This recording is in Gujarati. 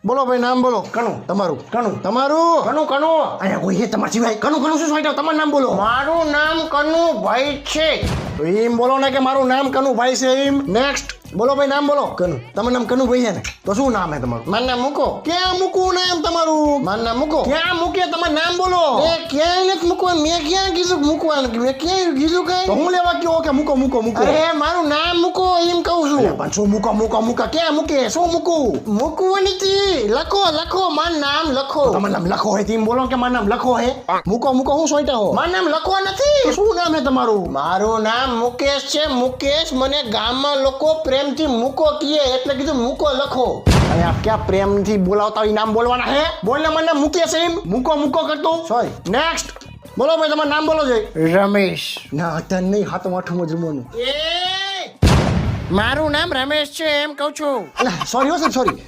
બોલો ભાઈ નામ બોલો. કનુ. તમારું. કનુ. તમારું. કનુ. અહીંયા કોઈ છે તમારા સિવાય? કનું શું સોંટ્યા? તમારું નામ બોલો. મારું નામ કનુભાઈ છે. તો એમ બોલો ને કે મારું નામ કનુભાઈ છે એમ. નેક્સ્ટ બોલો ભાઈ નામ બોલો. કનુ. તમારું નામ કનુભાઈ છે ને? તો શું નામ છે તમારું? મારું નામ મૂકો. ક્યાં મૂકવું નામ તમારું? મારું નામ મૂકો. ક્યાં મૂકે? તમારું નામ બોલો. એ ક્યાંય નથી મૂકવાનું. મેં ક્યાં કીધું મૂકવાનું? મેં ક્યાંય કીધું કઈ? તો હું લેવા કયો કે મૂકો મૂકો મૂકો? અરે મારું નામ મૂકો એમ કહું છું. પણ શું મૂકો મૂકો મૂકો? ક્યાં મૂકે? શું મૂકવું? મૂકવું નથી. લખો મારું નામ લખો. તમારું નામ લખો હે તેમ બોલો કે મારું નામ લખો હે. મૂકો મૂકો હું સોંટ્યા હો? મારું નામ લખવા નથી. તો શું નામ હે તમારું? મારું નામ મુકેશ છે. મુકેશ મને ગામમાં લોકો પ્રેમથી મૂકો કહે એટલે કીધું મૂકો લખો. અરે આપ ક્યાં પ્રેમથી બોલાવતા હોય નામ બોલવાના હે? બોલને મને નામ મૂકે છે એમ. મૂકો મૂકો કરતો. સોરી. નેક્સ્ટ બોલો ભાઈ તમારું નામ બોલો છે. રમેશ. ના તને નહીં હાથમાં આઠમું જમવાનું. મારું નામ રમેશ છે એમ કહું છું. સોરી હો સર સોરી.